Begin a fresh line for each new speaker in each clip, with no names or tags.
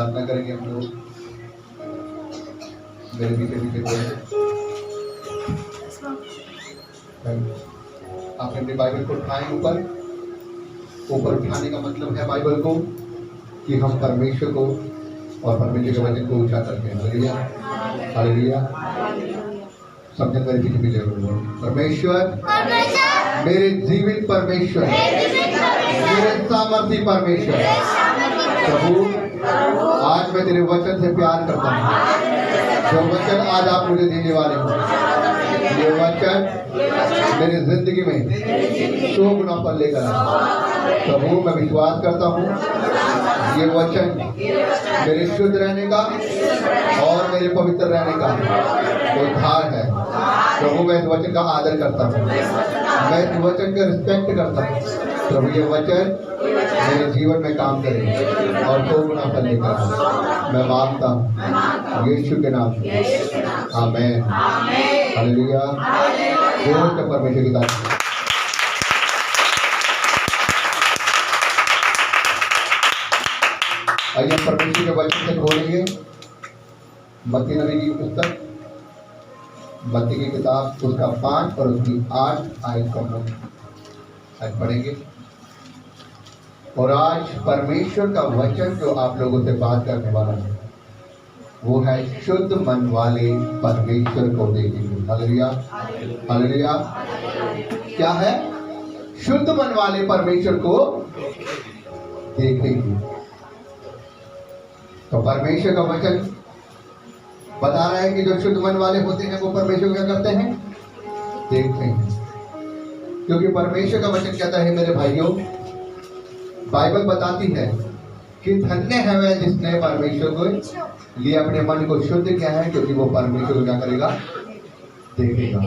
प्रार्थना करेंगे हम लोग। मेरे पीछे पीछे आप अपनी बाइबल को उठाएं ऊपर। ऊपर उठाने का मतलब है बाइबल को कि हम परमेश्वर को और परमेश्वर के वचन को ऊंचा करते हैं। Hallelujah, hallelujah. समझ मेरे पीछे पीछे परमेश्वर, मेरे जीवित परमेश्वर, मेरे सामर्थी परमेश्वर, प्रभु आज मैं तेरे वचन से प्यार करता हूँ। जो वचन आज आप मुझे देने वाले हो, ये वचन मेरी जिंदगी में 100 गुना फल लेकर आए। प्रभु मैं विश्वास करता हूँ ये वचन मेरे शुद्ध रहने का और मेरे पवित्र रहने का उद्धार है। प्रभु मैं इस वचन का आदर करता हूँ, मैं इस वचन का रिस्पेक्ट करता हूँ। प्रभु ये वचन मेरे जीवन में काम करे और 100 गुना फल लेकर आए। मैं मांगता हूँ यीशु के नाम से, आमीन, हालेलुया। जोर से परमेश्वर की तारीफ। आइए हम परमेश्वर के वचन से खोलेंगे मत्ती नबी की पुस्तक, मत्ती की किताब उसका 5 और उसकी 8 आयत को हम आज पढ़ेंगे। और आज परमेश्वर का वचन जो आप लोगों से बात करने वाला है वो है शुद्ध मन वाले परमेश्वर को देखेंगे। Hallelujah, hallelujah. क्या है? शुद्ध मन वाले परमेश्वर को देखेंगे। तो परमेश्वर का वचन बता रहा है कि जो शुद्ध मन वाले होते हैं वो परमेश्वर क्या करते हैं? देखते हैं। क्योंकि परमेश्वर का वचन कहता है मेरे भाइयों, बाइबल बताती है कि धन्य है वह जिसने परमेश्वर को लिए अपने मन को शुद्ध किया है, क्योंकि वो परमेश्वर को क्या करेगा? देखेगा।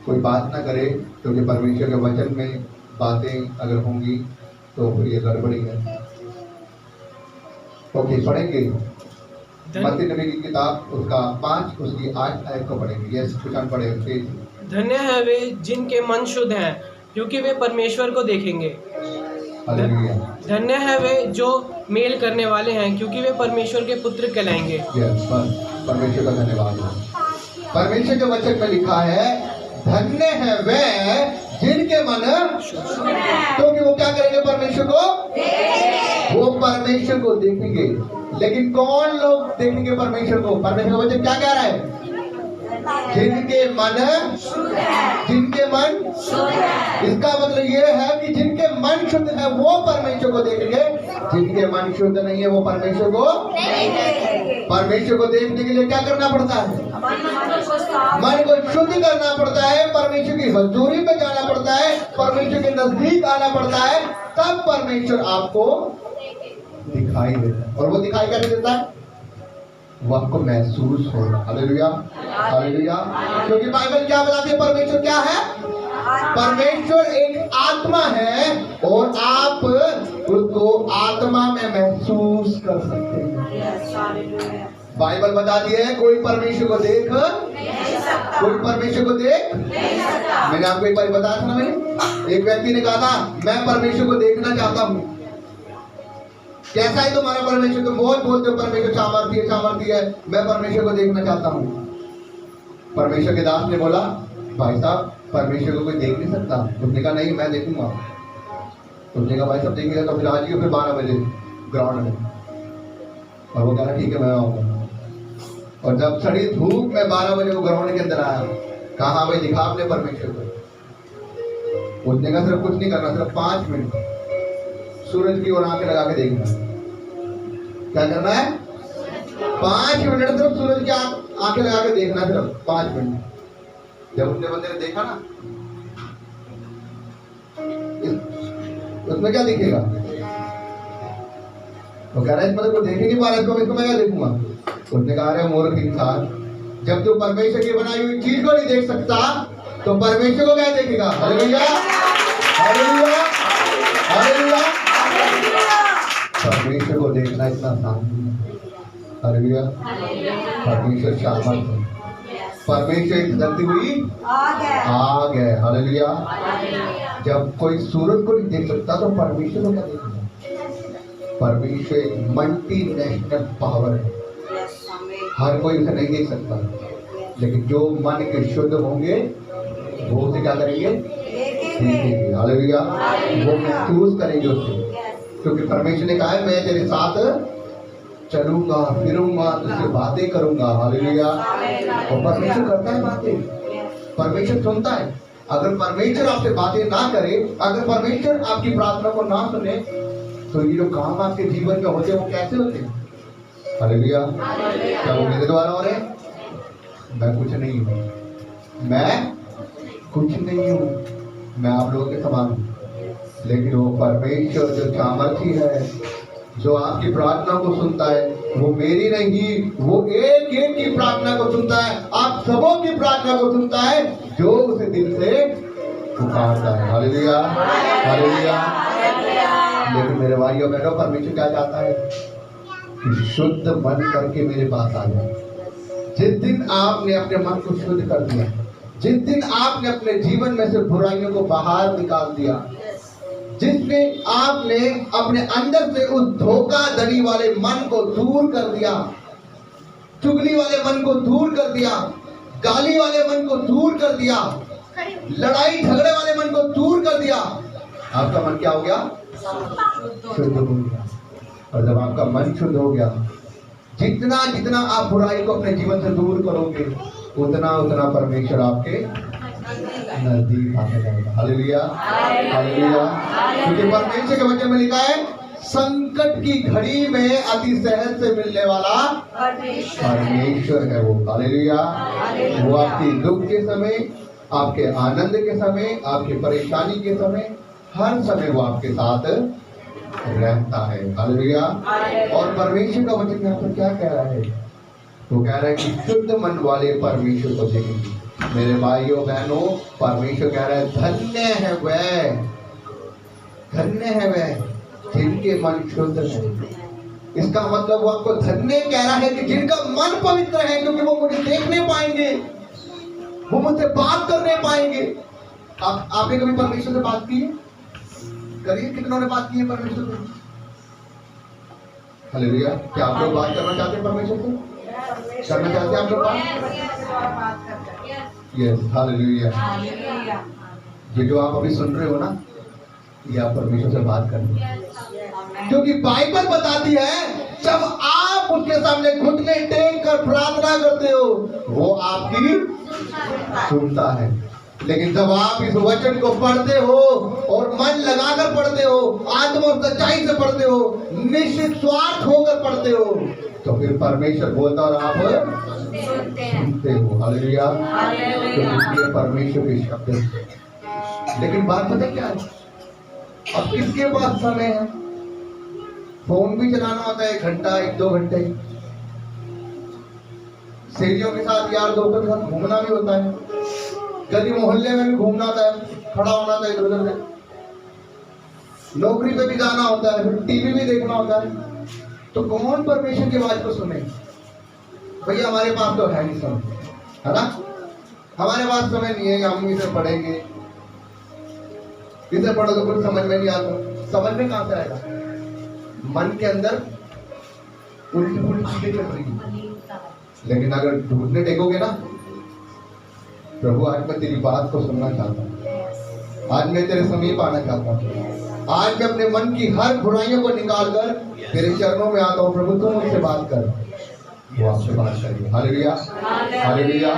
कोई बात ना करे, क्योंकि परमेश्वर के वचन में बातें अगर होंगी तो फिर ये गड़बड़ी है। ओके, पढ़ेंगे मत्ती नबी की किताब उसका 5 उसकी 8 आयत को पढ़ेंगे। यस, कुछ पढ़े।
धन्य है वे जिनके मन शुद्ध हैं, क्योंकि वे परमेश्वर को देखेंगे। धन्य है वे जो मेल करने वाले हैं, क्योंकि वे परमेश्वर के पुत्र कहलाएंगे।
परमेश्वर का धन्यवाद। परमेश्वर के वचन में लिखा है धन्य है वे जिनके मन, क्योंकि वो क्या करेंगे? परमेश्वर को, वो परमेश्वर को देखेंगे। लेकिन कौन लोग देखेंगे परमेश्वर को? परमेश्वर का वचन क्या कह रहा है? जिनके मन, जिनके मन, इसका मतलब ये है कि जिनके मन शुद्ध है वो परमेश्वर को देखेंगे। जिनके मन शुद्ध नहीं है वो परमेश्वर को, परमेश्वर को देखने के लिए क्या करना पड़ता है? मन को शुद्ध करना पड़ता है, परमेश्वर की हजूरी में जाना पड़ता है, परमेश्वर के नजदीक आना पड़ता है, तब परमेश्वर आपको दिखाई देता है। और वो दिखाई कैसे देता है? वो आपको महसूस होगा। Hallelujah, hallelujah. क्योंकि बाइबल क्या बताती है? परमेश्वर क्या है? परमेश्वर एक आत्मा है और आप उसको आत्मा में महसूस कर सकते हैं। बाइबल बताती है कोई परमेश्वर को देख, कोई परमेश्वर को देख। मैंने आपको एक बार बताया था ना, मैंने एक व्यक्ति ने कहा था मैं परमेश्वर को देखना चाहता हूँ। कैसा है तुम्हारा परमेश्वर? तुम बहुत बोलते हो परमेश्वर सामर्थी है, सामर्थी है, मैं परमेश्वर को देखना चाहता हूँ। परमेश्वर के दास ने बोला भाई साहब परमेश्वर को कोई देख नहीं सकता। उसने कहा नहीं मैं देखूंगा। उसने कहा भाई साहब देखेगा तो फिर आज ही फिर 12 बजे ग्राउंड में। और वो कह रहा ठीक है मैं आऊंगा। और जब सड़ी धूप में 12 बजे वो ग्राउंड के अंदर आया, कहा भाई दिखा आपने परमेश्वर को। उसने कहा सिर्फ कुछ नहीं करना, सिर्फ 5 मिनट सूरज की ओर आंखें लगा के देखना। क्या करना है? 5 मिनट सिर्फ सूरज की आंखें लगा के देखना, सिर्फ 5 मिनट। जब उसने बंदे ने देखा ना, उसमें क्या दिखेगा? वो कह रहा है इसमें तो देखे नहीं पा रहा, इसको मैं क्या देखूंगा? उसने कहा अरे मूर्ख इंसान, जब तू परमेश्वर की बनाई हुई चीज को नहीं देख सकता तो परमेश्वर को क्या देखेगा? Hallelujah, hallelujah, hallelujah. परमेश्वर को देखना इतना आसान नहीं है। हालेलुया, परमेश्वर शामत है। परमेश्वर एक धरती हुई आग है। हालेलुया। जब कोई सूरज को नहीं देख सकता तो परमेश्वर को क्या देखेगा? परमेश्वर एक मल्टीनेशनल पावर है, हर कोई उसे नहीं देख सकता, लेकिन जो मन के शुद्ध होंगे वो उसे क्या करेंगे, देखेंगे। हालेलुया, वो महसूस करेंगे उसे, क्योंकि परमेश्वर ने कहा है मैं तेरे साथ चलूंगा, फिरूंगा, तुझसे बातें करूंगा। हालेलुया, और परमेश्वर करता है बातें, परमेश्वर सुनता है। अगर परमेश्वर आपसे बातें ना करे, अगर परमेश्वर आपकी प्रार्थना को ना सुने, तो ये जो काम आपके जीवन में होते हैं वो कैसे होते हैं? हालेलुया, क्या वो मेरे द्वारा हो रहे हैं? मैं कुछ नहीं हूँ, मैं कुछ नहीं हूँ, मैं आप लोगों के समान हूँ, लेकिन वो परमेश्वर जो सामर्थी है, जो आपकी प्रार्थना को सुनता है, वो मेरी नहीं, वो एक एक की प्रार्थना को सुनता है, आप सबों की प्रार्थना को सुनता है, जो उसे दिल से पुकारता है। Hallelujah, hallelujah. लेकिन मेरे भाइयों बहनों, परमेश्वर क्या चाहता है कि शुद्ध मन करके मेरे पास आ जाए। जिस दिन आपने अपने मन को शुद्ध कर दिया, जिस दिन आपने अपने जीवन में से बुराइयों को बाहर निकाल दिया, जिसमें आपने अपने अंदर से उस धोखाधड़ी वाले मन को दूर कर दिया, चुगली वाले मन को दूर कर दिया, गाली वाले मन को दूर कर दिया, लड़ाई झगड़े वाले मन को दूर कर दिया, आपका मन क्या हो गया? शुद्ध हो गया। और जब आपका मन शुद्ध हो गया, जितना जितना आप बुराई को अपने जीवन से दूर करोगे, उतना उतना परमेश्वर आपके नजदीक आने जाएगा। Hallelujah, hallelujah. क्योंकि परमेश्वर के वचन में लिखा है, संकट की घड़ी में अति सहज से मिलने वाला परमेश्वर है वो। हालेलुया, वो आपकी दुख के समय, आपके आनंद के समय, आपकी परेशानी के समय, हर समय वो आपके साथ रहता है। हालेलुया। और परमेश्वर का वचन यहाँ पर क्या कह रहा है? वो कह रहा है कि शुद्ध मन वाले परमेश्वर को देखेंगे। मेरे भाइयों बहनों, परमेश्वर कह रहा है, धन्य है वह, धन्य है वह जिनके मन शुद्ध है। इसका मतलब वो आपको धन्य कह रहा है कि जिनका मन पवित्र है, क्योंकि वो मुझे देखने पाएंगे, वो मुझसे बात करने पाएंगे। आपने कभी परमेश्वर से बात की है? करिए, कितनों ने बात की है परमेश्वर से? हालेलुया। क्या आप लोग बात करना चाहते हैं परमेश्वर से? करना चाहते हैं आप लोग बात? Yes, hallelujah. ये जो आप अभी सुन रहे हो ना, ये आप परमेश्वर से बात कर रहे हो, क्योंकि बाइबल बताती है जब आप उसके सामने घुटने टेक कर प्रार्थना करते हो, वो आपकी सुनता है। लेकिन जब आप इस वचन को पढ़ते हो और मन लगाकर पढ़ते हो, आत्मा और सच्चाई से पढ़ते हो, निस्वार्थ होकर पढ़ते हो, तो फिर परमेश्वर बोलता और आप सुनते हो। हालेलुया, तो परमेश्वर के शब्द। लेकिन बात पता क्या है? अब किसके पास समय है? फोन भी चलाना होता है 1 घंटा 1-2 घंटे, सहेलियों के साथ, यार दोस्तों के साथ घूमना भी होता है, गली मोहल्ले में भी घूमना होता है, खड़ा होना होता है इधर उधर, नौकरी पे भी जाना होता है, फिर टीवी भी देखना होता है। तो कौन परमेश्वर की आवाज को सुने? भैया हमारे पास तो है नहीं समय, है ना? हमारे पास समय नहीं है कि हम इसे पढ़ेंगे, इसे पढ़ो तो कुछ समझ में नहीं आता। समझ में कहां से आएगा? मन के अंदर उल्टी पुल्टी चीजें चल रही है। लेकिन अगर ढूंढने देखोगे ना, प्रभु आज मैं तेरी बात को सुनना चाहता हूँ, आज मैं तेरे समीप आना चाहता हूँ, आज मैं अपने मन की हर बुराइयों को निकालकर तेरे चरणों में आता हूँ। प्रभु तू मुझसे बात कर, वो आपसे बात करेंगे। Hallelujah, hallelujah.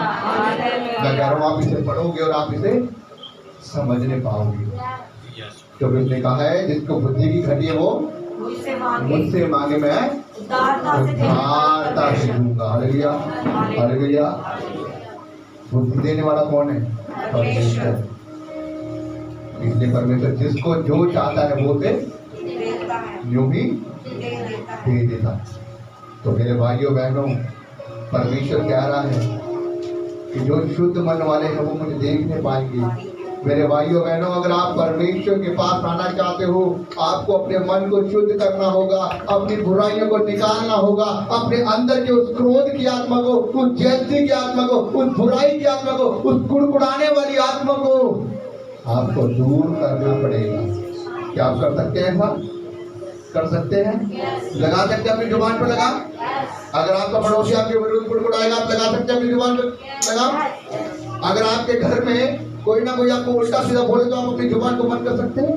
मैं कह रहा हूँ आप इसे पढ़ोगे और आप इसे समझने पाओगे, क्योंकि उसने कहा है जिसको बुद्धि की घटी है वो मुझसे मांगे, मैं उदारता से दूंगा। Hallelujah, hallelujah. बुद्धि देने वाला कौन है? परमेश्वर। इसलिए परमेश्वर जिसको जो चाहता है वो उसे यूं ही दे देता है। तो मेरे भाइयों बहनों, परमेश्वर कह रहा है कि जो शुद्ध मन वाले हैं वो मुझे देखने पाएंगे। मेरे भाइयों बहनों, अगर आप परमेश्वर के पास आना चाहते हो, आपको अपने मन को शुद्ध करना होगा, अपनी बुराइयों को निकालना होगा, अपने अंदर के उस क्रोध की आत्मा को, उस जलती की आत्मा को, उस बुराई की आत्मा को, उस कुड़कुड़ाने वाली आत्मा को आपको दूर करना पड़ेगा। क्या आप कर सकते हैं ऐसा? कर सकते हैं? लगा सकते हैं अपनी जुबान पर लगा? अगर आपका पड़ोसी आपके विरुद्ध कुड़कुड़ाएगा, आप लगा सकते हैं अपनी जुबान पर लगा? अगर आपके घर में कोई ना कोई आपको उल्टा सीधा बोले तो आप अपनी जुबान को बंद कर सकते हैं?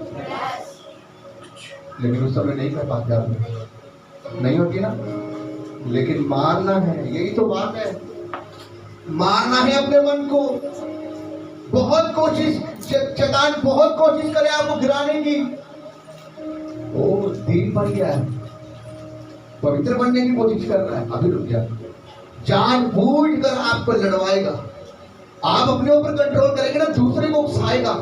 लेकिन उस समय नहीं कर पाते आप, नहीं होती ना। लेकिन मारना है, यही तो बात है, मारना है अपने मन को। बहुत कोशिश, शैतान बहुत कोशिश करे आपको गिराने की। ओ दीन बन गया है, पवित्र बनने की कोशिश कर रहा है, अभी रुक जा। जानबूझकर आपको लड़वाएगा, आप अपने ऊपर कंट्रोल करेंगे ना, दूसरे को उकसाएगा।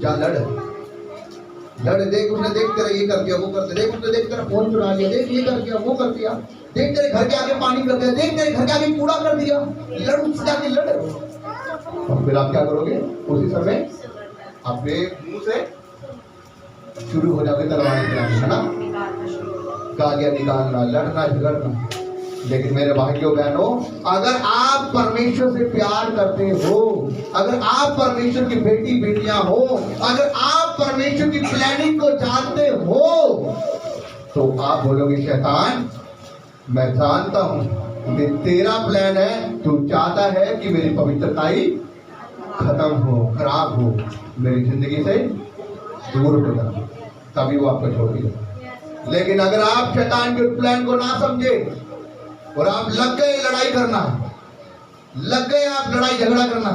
जा लड़, देख उसने, देख तेरा ये कर दिया, वो कर दिया, देख उसने, देख तेरा फोन चुरा लिया, देख ये कर दिया, वो कर दिया, देख तेरे घर के आगे पानी कर दिया, देख तेरे घर के आगे कूड़ा कर दिया। लड़, उससे जाके लड़। और फिर आप क्या करोगे? उसी समय अपने मुंह से शुरू हो जाओगे तलवार चलाने, है ना, गालियां निकालना, लड़ना झगड़ना। लेकिन मेरे भाइयों बहनों, अगर आप परमेश्वर से प्यार करते हो, अगर आप परमेश्वर की बेटी बेटियां हो, अगर आप परमेश्वर की प्लानिंग को जानते हो, तो आप बोलोगे शैतान, मैं जानता हूं कि तेरा प्लान है, तू चाहता है कि मेरी पवित्रता ही खत्म हो, खराब हो, मेरी जिंदगी से दूर हो जाए, तभी वो आपको छोड़ दिया। लेकिन अगर आप शैतान के प्लान को ना समझे और आप लग गए लड़ाई करना, लग गए आप लड़ाई झगड़ा करना,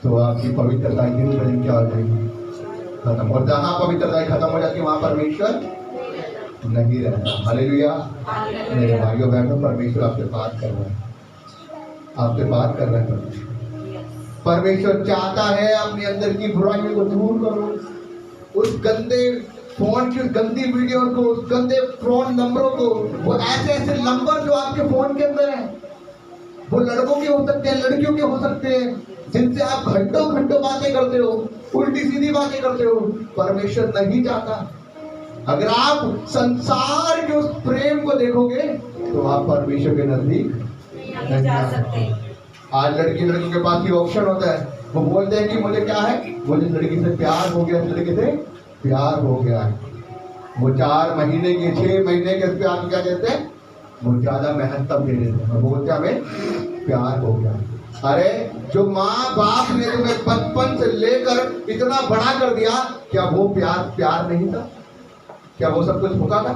तो आपकी पवित्रता दिन ब दिन क्या हो जाएगी? खत्म। और जहां पवित्रता खत्म हो जाती है वहां परमेश्वर नहीं रहता। हालेलुया। मेरे भाइयों बहनों, परमेश्वर आपसे बात कर रहा है, आपसे बात कर रहा है। परमेश्वर चाहता है अपने अंदर की बुराइयों को दूर करो। उस गंदे फोन की, उस गंदी वीडियो को, उस गंदे फोन नंबरों को, वो ऐसे ऐसे नंबर जो आपके फोन के अंदर है, वो लड़कों के हो सकते हैं, लड़कियों के हो सकते हैं, जिनसे आप घंटों घंटों बातें करते हो, उल्टी सीधी बातें करते हो। परमेश्वर नहीं चाहता। अगर आप संसार के उस प्रेम को देखोगे तो आप परमेश्वर के नजदीक नहीं जा सकते। आज लड़की लड़कों के पास ये ऑप्शन होता है, वो बोलते हैं कि मुझे क्या है, मुझे लड़की से प्यार हो गया, लड़के से प्यार हो गया है। वो 4 महीने के 6 महीने के प्यार को क्या कहते हैं, वो ज्यादा महत्व दे देते हैं, वो बोलते हैं हमें प्यार हो गया। अरे जो माँ बाप ने तुम्हें बचपन से लेकर इतना बड़ा कर दिया, क्या वो प्यार नहीं था? क्या वो सब कुछ भुका था?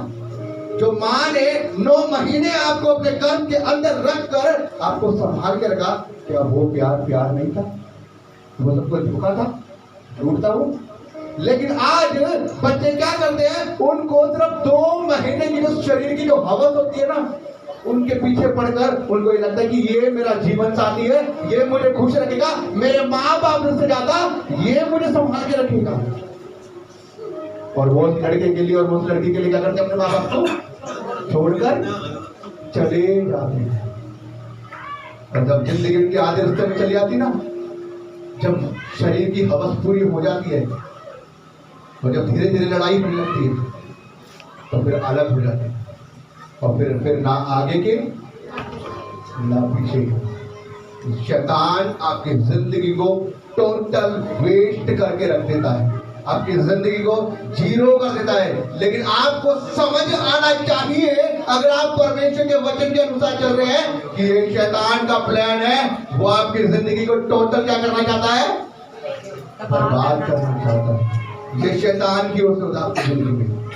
जो माँ ने 9 महीने आपको अपने गर्भ के अंदर रखकर आपको संभाल के रखा, क्या वो प्यार नहीं था? वो सब कुछ भुका था, झूठ था वो। लेकिन आज बच्चे क्या करते हैं, उनको सिर्फ 2 महीने की जो शरीर की जो हवस होती है ना, उनके पीछे पड़कर उनको ये लगता है कि ये मेरा जीवन साथी है, ये मुझे खुश रखेगा, मेरे माँ बाप से ज्यादा ये मुझे संभाल के रखेगा। और वो लड़के के लिए और वो लड़की के लिए क्या करते हैं, अपने माँ बाप को छोड़कर चले जाते हैं। और जब जिंदगी उनके आधे रास्ते में चली जाती ना, जब शरीर की हवस पूरी हो जाती है और जब धीरे धीरे लड़ाई होने लगती है, तो फिर अलग हो जाते हैं। और फिर ना आगे के ना पीछे के। शैतान आपकी जिंदगी को टोटल वेस्ट करके रख देता है, आपकी जिंदगी को जीरो कर देता है। लेकिन आपको समझ आना चाहिए, अगर आप परमेश्वर के वचन के अनुसार चल रहे हैं, कि ये शैतान का प्लान है, वो आपकी जिंदगी को टोटल क्या करना चाहता है, बर्बाद करना चाहता है। ये शैतान की ओर से होता है आपकी जिंदगी में,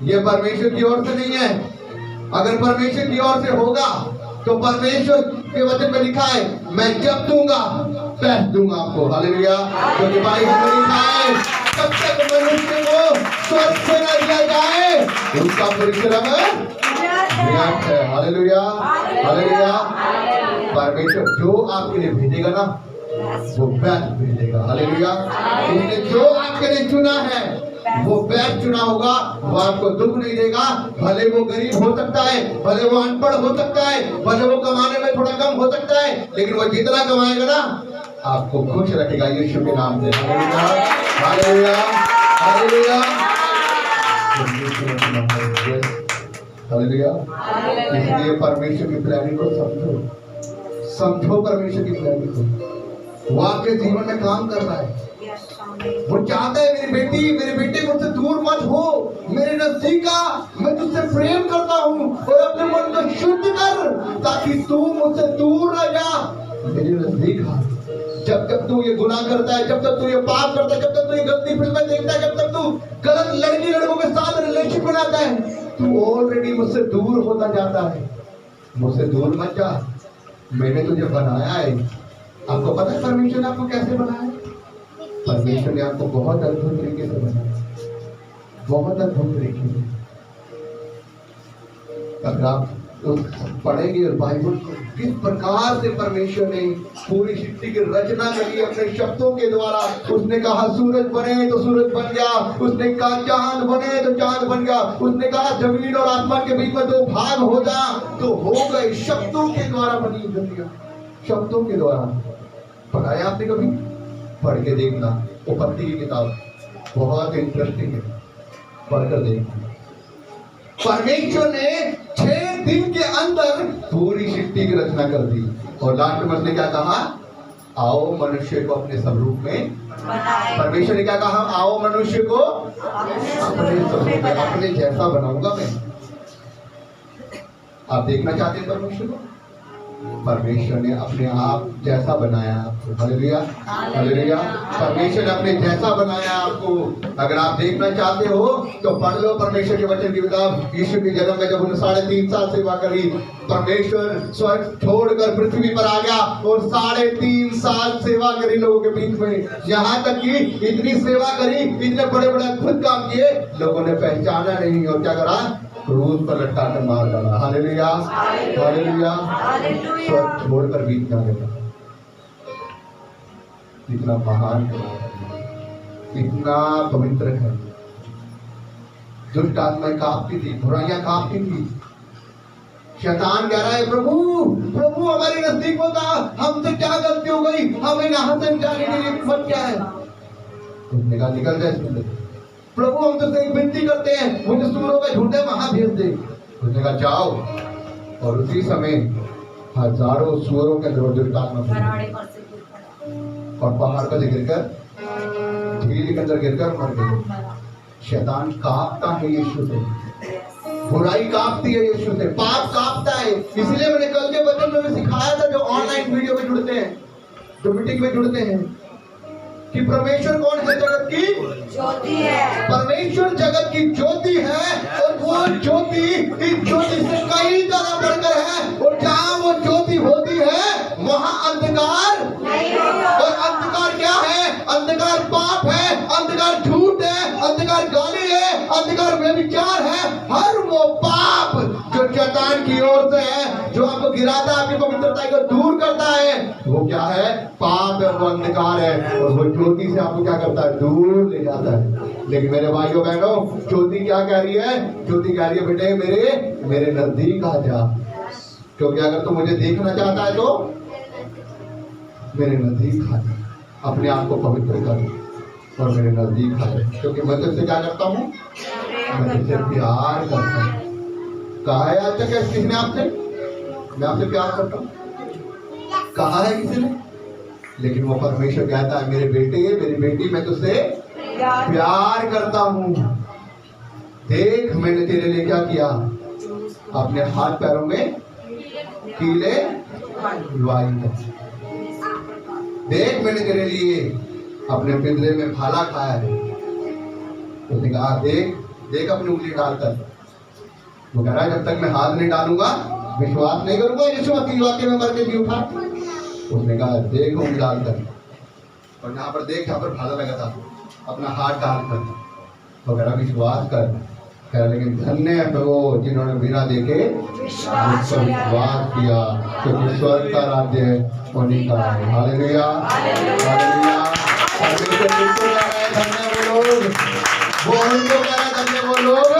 ये परमेश्वर की ओर से नहीं है। अगर परमेश्वर की ओर से होगा तो परमेश्वर के वचन में लिखा है, मैं जब दूंगा पैस दूंगा आपको। हालेलुया। क्योंकि बाइबल में लिखा है, तब तक मनुष्य को स्वर्ग से न दिया जाए उसका परिश्रम व्यर्थ है। Hallelujah, hallelujah. परमेश्वर जो आपके लिए भेजेगा ना, वो बेस्ट भेजेगा। हालेलुया। उसने जो आपके लिए चुना है वो बेस्ट चुना होगा, वो आपको दुख नहीं देगा। भले वो गरीब हो सकता है, भले वो अनपढ़ हो सकता है, भले वो कमाने में थोड़ा कम हो सकता है, लेकिन वो जितना कमाएगा ना, आपको खुश रखेगा यीशु के नाम से। Hallelujah, hallelujah, hallelujah. इसलिए परमेश्वर की प्लानिंग को समझो, समझो परमेश्वर की प्लानिंग को। वो आपके जीवन में काम कर रहा है। वो चाहता है मेरे बेटे मुझसे दूर मत हो, मेरे नजदीक आ, मैं तुझसे प्रेम करता हूँ और अपने मन को शुद्ध कर ताकि तू मुझसे दूर न जा, मेरे नजदीक आ। जब तक तू ये गुनाह करता है, जब तक तू ये पाप करता है, जब तक तू ये गलती फिल्में देखता है, जब तक तू गलत लड़की लड़कों के साथ रिलेशनशिप बनाता है, तू ऑलरेडी मुझसे दूर होता जाता है। मुझसे दूर मत जा, मैंने तुझे बनाया है। आपको पता है परमेश्वर ने आपको कैसे बनाया? परमेश्वर ने आपको बहुत अद्भुत तरीके से बनाया, बहुत अद्भुत तरीके से। अगर आप पढ़ेंगे और बाइबल को किस प्रकार से परमेश्वर ने पूरी सृष्टि की रचना करी अपने शब्दों के द्वारा। उसने कहा सूरज बने तो सूरज बन गया, उसने कहा चांद बने तो चांद बन गया, उसने कहा जमीन और आसमान के बीच में दो भाग हो जा तो हो गए। शब्दों के द्वारा बनी दुनिया, शब्दों के द्वारा। पढ़ा है आपने कभी? पढ़ के देखना, उपपत्ति की किताब बहुत इंटरेस्टिंग है, पढ़कर देखना। परमेश्वर ने 6 दिन के अंदर पूरी सृष्टि की रचना कर दी और लास्ट में उसने क्या कहा? आओ मनुष्य को अपने स्वरूप में। परमेश्वर ने क्या कहा? आओ मनुष्य को अपने स्वरूप में, अपने जैसा बनाऊंगा मैं। आप देखना चाहते हैं परमेश्वर को? परमेश्वर ने अपने आप जैसा बनाया आपको। Hallelujah, hallelujah. परमेश्वर ने अपने जैसा बनाया आपको। अगर आप देखना चाहते हो तो पढ़ लो परमेश्वर के वचन की किताब। यीशु के जन्म में जब उन्होंने 3.5 साल सेवा करी, परमेश्वर स्वर्ग छोड़कर पृथ्वी पर आ गया और 3.5 साल सेवा करी लोगों के बीच में। यहाँ तक कि इतनी सेवा करी, इतने बड़े बड़े अद्भुत काम किए, लोगों ने पहचाना नहीं और क्या करा? क्रूस पर लटका कर मार डाला। Hallelujah, hallelujah. स्वर्ग छोड़कर बीच जाने लगा। इतना महान है, इतना पवित्र है। दुष्ट आत्माएं कांपती थी, बुराइयां कांपती थी। शैतान कह रहा है प्रभु प्रभु हमारे नजदीक होता, हमसे क्या गलती हो गई, हमें यहाँ से जाने के लिए मत क्या है? उसने कहा निकल जाए इसमें। प्रभु हम तुझसे एक विनती करते हैं, मुझे सूरों का झुंड वहां भेज दे। उसने कहा जाओ, और उसी समय हजारों सूरों के अंदर दुष्ट आत्मा और पहाड़ पर गिरकर, झील के अंदर गिरकर मर गए। शैतान कांपता है यीशु से, बुराई कांपती है यीशु से, पाप कांपता है। इसलिए मैंने कल के वचन में सिखाया था, जो ऑनलाइन वीडियो में जुड़ते हैं, जो मीटिंग में जुड़ते हैं, कि परमेश्वर कौन है? जगत की ज्योति है। परमेश्वर जगत की ज्योति है और वो ज्योति इस ज्योति से कई तरह बढ़कर है। और जहाँ वो ज्योति होती है वहाँ अंधकार नहीं होगा। और अंधकार क्या है? अंधकार पाप है, अंधकार झूठ है, अंधकार गाली है, अंधकार व्यभिचार है। हर वो पाप जो शैतान की ओर से है, जो आपको गिराता है, आपकी पवित्रता को दूर करता है, वो क्या है? पाप है, वो अंधकार है। और वो ज्योति से आपको क्या करता है? दूर ले जाता है। लेकिन मेरे भाइयों बहनों, ज्योति क्या कह रही है? ज्योति कह रही है बेटे मेरे नजदीक आ जा, क्योंकि अगर तू मुझे देखना चाहता है तो मेरे नजदीक आ जा, अपने आप को पवित्र कर और मेरे नजदीक आ जा, क्योंकि मैं तुझसे क्या करता हूँ? मैं तुझसे प्यार करता हूँ। कहा है आज तक किसने आपसे? मैं आपसे प्यार करता हूँ, कहा है किसी ने? लेकिन वो परमेश्वर कहता है मेरे बेटे मेरी बेटी, मैं तुझसे प्यार करता हूँ। देख मैंने तेरे लिए क्या किया? अपने हाथ पैरों में कीले लुआई है। देख मैंने तेरे लिए अपने पिंजरे में भाला खाया है। उसने कहा देख देख अपनी उंगली डालकर। वो कह रहा है जब तक मैं हाथ नहीं डालूंगा विश्वास नहीं करूंगा यीशु मसीह वाकई में मर के जी उठा। उसने कहा देख उंगली डालकर, और यहाँ पर देख, यहाँ पर भाला लगा था, अपना हाथ डालकर। तो कह रहा विश्वास कर। कह रहा लेकिन धन्य है वो जिन्होंने बिना देखे विश्वास किया, क्योंकि स्वर्ग का राज्य उन्हीं का है। Hallelujah, hallelujah. परमेश्वर किसको कह रहा है धन्य वो लोग? वो उनको कह रहा है धन्य वो लोग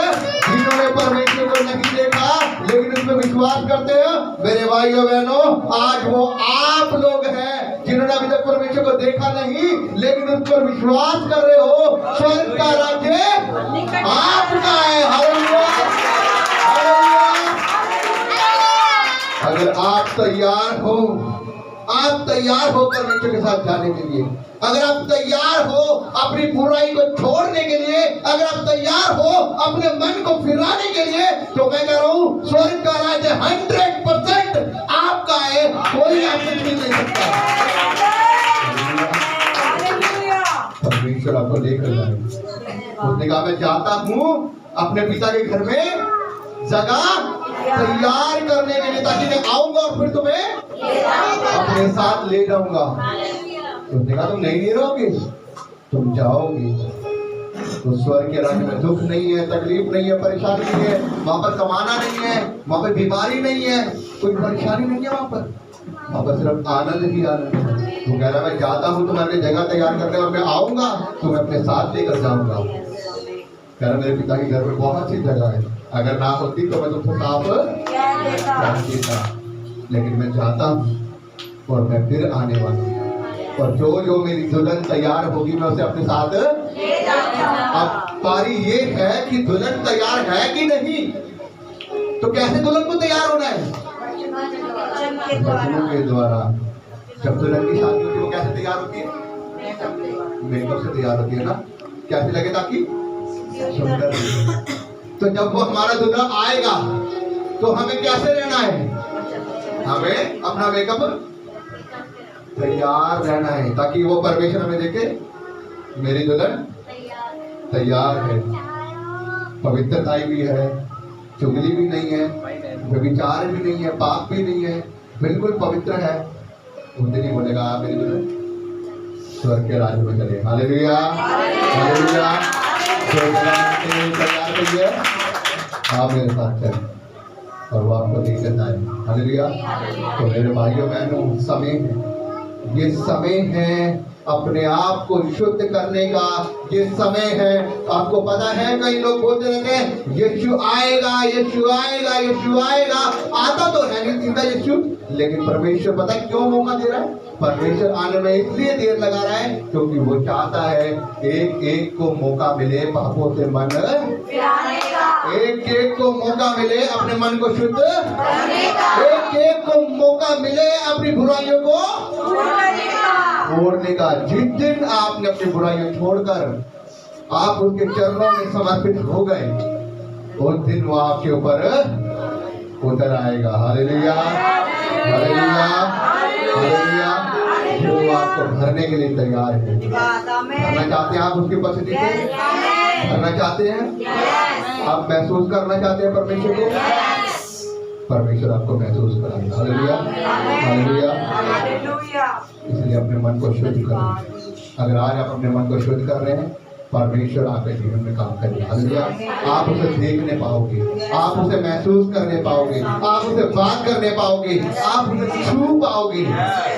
जिन्होंने परमेश्वर को नहीं देखा लेकिन उसमें विश्वास करते हैं। मेरे भाइयों बहनों, आज वो आप लोग हैं जिन्होंने अभी तक परमेश्वर को देखा नहीं लेकिन उस पर विश्वास कर रहे हो। स्वर्ग का राज्य आपका है। Hallelujah, hallelujah. अगर आप तैयार हो, आप तैयार हो परमेश्वर के साथ जाने के लिए, अगर आप तैयार हो अपनी बुराई को छोड़ने के लिए, अगर आप तैयार हो अपने मन को फिराने के लिए, तो मैं कह रहा हूं स्वर्ग का राज्य 100% आपका है, कोई आपसे छीन नहीं सकता। परमेश्वर आपको लेकर जाए। उसने कहा मैं जाता हूं अपने पिता के घर में जगह तैयार करने के लिए, ताकि मैं आऊंगा और फिर तुम्हें अपने साथ ले जाऊंगा। उसने कहा तुम नहीं रहोगे, तुम जाओगे। तो स्वर्ग के राज्य में दुख नहीं है, तकलीफ नहीं है, परेशानी नहीं है, वहां पर कमाना नहीं है, वहां पर बीमारी नहीं है, कोई परेशानी नहीं है, वहां पर सिर्फ आनंद ही आनंद है। तो कह रहा मैं जाता हूँ तुम्हारे लिए जगह तैयार करने और मैं आऊंगा, तुम्हें अपने साथ लेकर जाऊंगा। कह रहा मेरे पिता के घर में बहुत सी जगह है, अगर ना होती तो मैं तुमसे साफ देता, लेकिन मैं जाता हूँ और मैं फिर आने वाला हूँ, और जो मेरी दुल्हन तैयार होगी मैं उसे अपने साथ ले जाऊंगा। अब पारी ये है कि दुल्हन तैयार है कि नहीं, तो कैसे दुल्हन को तैयार होना है? वचनों के द्वारा। जब दुल्हन की शादी होती है वो कैसे तैयार होती है? मेकअप से तैयार होती है ना, कैसे लगे ताकि सुंदर लगे। तो जब वो हमारा दुल्हा आएगा तो हमें कैसे रहना है? हमें अपना मेकअप तैयार रहना है, ताकि वो परमेश्वर हमें देखे मेरी दुल्हन तैयार है, पवित्रताई भी है, चुगली भी नहीं है, व्यभिचार भी नहीं है, पाप भी नहीं है, बिल्कुल पवित्र है। उस दिन ही बोलेगा मेरी दुल्हन स्वर्ग के राज्य में चले। Hallelujah, hallelujah. तैयार रहिए, आप मेरे साथ चलें और वो आपको लेकर जाए। हालेलुया। तो मेरे भाइयों बहनों, समय है, ये समय है अपने आप को शुद्ध करने का, ये समय है। आपको पता है कई लोग बोलते रहते हैं यीशु आएगा, यीशु आएगा, यीशु आएगा। आता तो है नहीं जिंदा यीशु, लेकिन परमेश्वर पता है क्यों मौका दे रहा है? परमेश्वर आने में इसलिए देर लगा रहा है क्योंकि वो चाहता है एक एक को मौका मिले पापों से मन फिराने का, एक एक को मौका मिले अपने मन को शुद्ध करने का, एक एक को मौका मिले अपनी बुराइयों को छोड़ने का। जिस दिन आपने अपनी बुराइयां छोड़कर आप उसके चरणों में समर्पित हो गए, उस दिन वो आपके ऊपर उतर आएगा। Hallelujah, hallelujah, hallelujah. वो आपको भरने के लिए तैयार है। भरना चाहते हैं आप उसकी उपस्थिति से? भरना चाहते हैं? आप महसूस करना चाहते हैं परमेश्वर को? परमेश्वर आपको महसूस कराएगा। Hallelujah, hallelujah. इसलिए अपने मन को शुद्ध करें। अगर आज आप अपने मन को शुद्ध कर रहे हैं, परमेश्वर आपके जीवन में काम करेगा। हालेलुया। आप उसे देखने पाओगे, आप उसे महसूस करने पाओगे, आप उसे बात करने पाओगे, आप उसे छू पाओगे।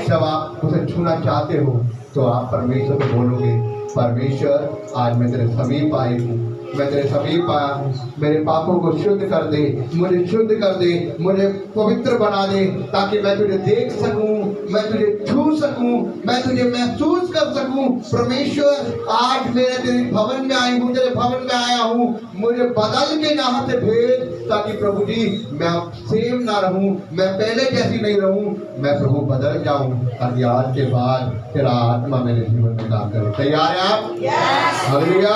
जब आप उसे छूना चाहते हो तो आप परमेश्वर को बोलोगे परमेश्वर आज मैं तेरे समीप आई हूँ, मैं तेरे समीप आया हूँ, मेरे पापों को शुद्ध कर दे, मुझे शुद्ध कर दे, मुझे पवित्र बना दे, ताकि मैं तुझे देख सकूं, मैं तुझे छू सकूं, मैं तुझे महसूस कर सकूं। परमेश्वर आज मेरे तेरे भवन में आई हूँ, तेरे भवन में आया हूँ, मुझे बदल के यहाँ से भेज, ताकि प्रभु जी मैं सेम ना रहूं, मैं पहले जैसी नहीं रहूं, मैं प्रभु बदल जाऊं, ताकि आज के बाद तेरा आत्मा मेरे जीवन में काम करे। तैयार है आप? Hallelujah,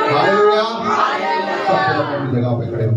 hallelujah. सब अपनी जगह पे खड़े हो।